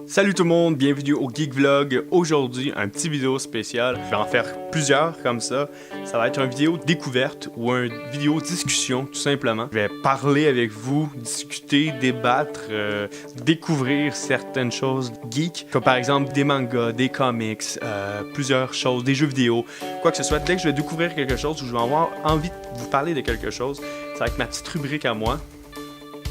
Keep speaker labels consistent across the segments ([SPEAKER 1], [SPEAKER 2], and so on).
[SPEAKER 1] Salut tout le monde, bienvenue au Geek Vlog. Aujourd'hui, un petit vidéo spécial. Je vais en faire plusieurs comme ça. Ça va être une vidéo découverte ou une vidéo discussion tout simplement. Je vais parler avec vous, discuter, débattre, découvrir certaines choses geek, comme par exemple des mangas, des comics, plusieurs choses, des jeux vidéo, quoi que ce soit. Dès que je vais découvrir quelque chose ou je vais avoir envie de vous parler de quelque chose, ça va être ma petite rubrique à moi.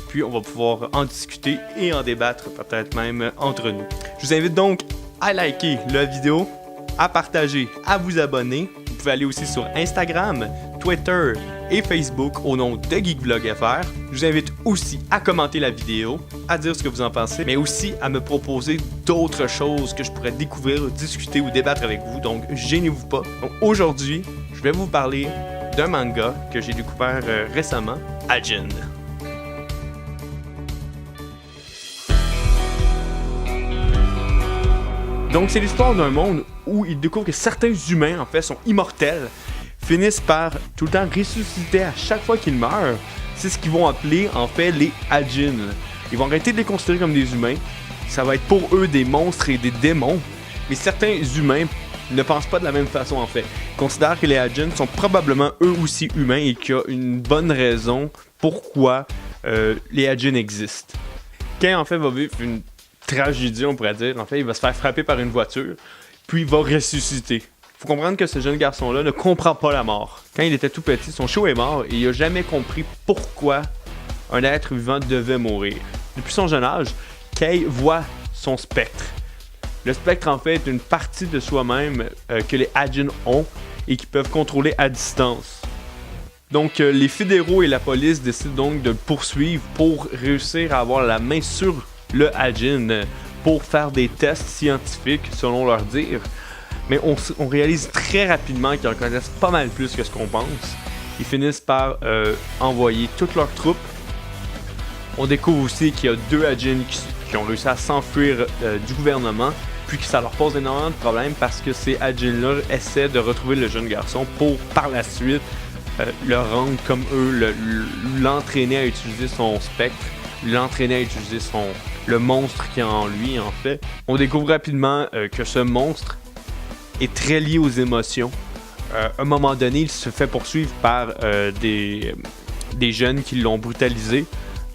[SPEAKER 1] Puis on va pouvoir en discuter et en débattre peut-être même entre nous. Je vous invite donc à liker la vidéo, à partager, à vous abonner. Vous pouvez aller aussi sur Instagram, Twitter et Facebook au nom de GeekVlogFR. Je vous invite aussi à commenter la vidéo, à dire ce que vous en pensez, mais aussi à me proposer d'autres choses que je pourrais découvrir, discuter ou débattre avec vous. Donc gênez-vous pas. Donc, aujourd'hui, je vais vous parler d'un manga que j'ai découvert récemment, Ajin. Donc c'est l'histoire d'un monde où il découvre que certains humains en fait sont immortels, finissent par tout le temps ressusciter à chaque fois qu'ils meurent. C'est ce qu'ils vont appeler en fait les Ajin. Ils vont arrêter de les considérer comme des humains. Ça va être pour eux des monstres et des démons. Mais certains humains ne pensent pas de la même façon en fait. Ils considèrent que les Ajin sont probablement eux aussi humains et qu'il y a une bonne raison pourquoi les Ajin existent. Kei en fait va vivre une tragédie, on pourrait dire. En fait, il va se faire frapper par une voiture, puis il va ressusciter. Faut comprendre que ce jeune garçon-là ne comprend pas la mort. Quand il était tout petit, son chou est mort et il n'a jamais compris pourquoi un être vivant devait mourir. Depuis son jeune âge, Kei voit son spectre. Le spectre, en fait, est une partie de soi-même que les Ajin ont et qui peuvent contrôler à distance. Donc, les fédéraux et la police décident donc de le poursuivre pour réussir à avoir la main sur le Ajin pour faire des tests scientifiques selon leur dire, mais on réalise très rapidement qu'ils en connaissent pas mal plus que ce qu'on pense. Ils finissent par envoyer toutes leurs troupes. On découvre aussi qu'il y a deux Ajin qui ont réussi à s'enfuir du gouvernement, puis que ça leur pose énormément de problèmes parce que ces Ajin-là essaient de retrouver le jeune garçon pour par la suite le rendre comme eux, l'entraîner à utiliser son spectre, l'entraîner à utiliser le monstre qui est en lui en fait. On découvre rapidement que ce monstre est très lié aux émotions. À un moment donné, il se fait poursuivre par des jeunes qui l'ont brutalisé,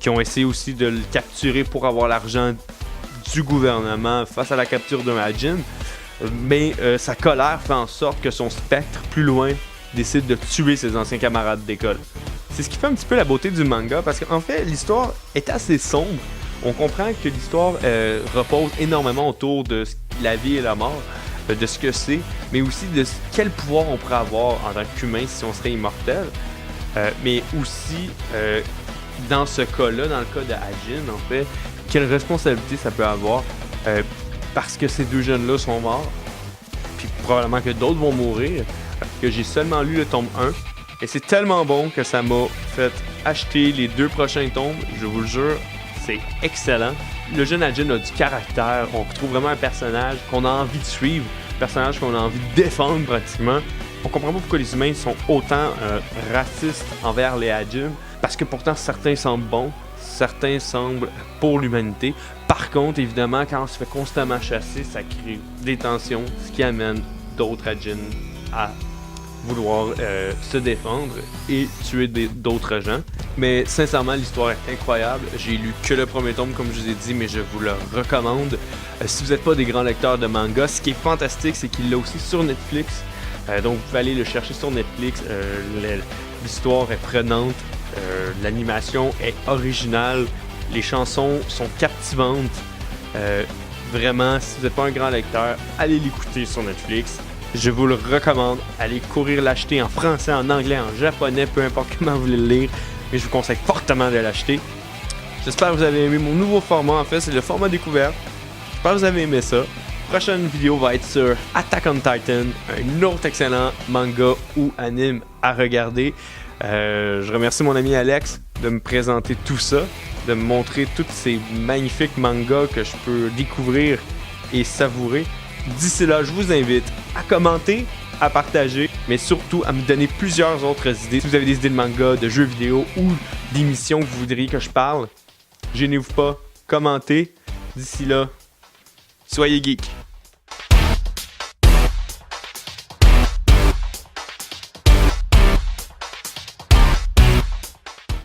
[SPEAKER 1] qui ont essayé aussi de le capturer pour avoir l'argent du gouvernement face à la capture d'un Ajin. Mais sa colère fait en sorte que son spectre, plus loin, décide de tuer ses anciens camarades d'école. C'est ce qui fait un petit peu la beauté du manga, parce qu'en fait, l'histoire est assez sombre. On comprend que l'histoire repose énormément autour de la vie et la mort, de ce que c'est, mais aussi de quel pouvoir on pourrait avoir en tant qu'humain si on serait immortel. Mais aussi, dans ce cas-là, dans le cas de Ajin, en fait, quelle responsabilité ça peut avoir, parce que ces deux jeunes-là sont morts, puis probablement que d'autres vont mourir, que j'ai seulement lu le tome 1, et c'est tellement bon que ça m'a fait acheter les 2 prochains tomes, je vous le jure, c'est excellent. Le jeune Ajin a du caractère, on retrouve vraiment un personnage qu'on a envie de suivre, un personnage qu'on a envie de défendre pratiquement. On comprend pas pourquoi les humains sont autant racistes envers les Ajin, parce que pourtant certains semblent bons, certains semblent pour l'humanité. Par contre, évidemment, quand on se fait constamment chasser, ça crée des tensions, ce qui amène d'autres Ajin à vouloir se défendre et tuer d'autres gens. Mais sincèrement, l'histoire est incroyable. J'ai lu que le premier tome, comme je vous ai dit, mais je vous le recommande. Si vous n'êtes pas des grands lecteurs de manga, ce qui est fantastique, c'est qu'il l'a aussi sur Netflix. Donc vous pouvez aller le chercher sur Netflix. L'histoire est prenante. L'animation est originale. Les chansons sont captivantes. Vraiment, si vous n'êtes pas un grand lecteur, allez l'écouter sur Netflix. Je vous le recommande. Allez courir l'acheter en français, en anglais, en japonais, peu importe comment vous voulez le lire. Mais je vous conseille fortement de l'acheter. J'espère que vous avez aimé mon nouveau format. En fait, c'est le format découverte. J'espère que vous avez aimé ça. La prochaine vidéo va être sur Attack on Titan, un autre excellent manga ou anime à regarder. Je remercie mon ami Alex de me présenter tout ça, de me montrer tous ces magnifiques mangas que je peux découvrir et savourer. D'ici là, je vous invite à commenter, à partager, mais surtout à me donner plusieurs autres idées. Si vous avez des idées de manga, de jeux vidéo ou d'émissions que vous voudriez que je parle, gênez-vous pas, commentez. D'ici là, Soyez geeks.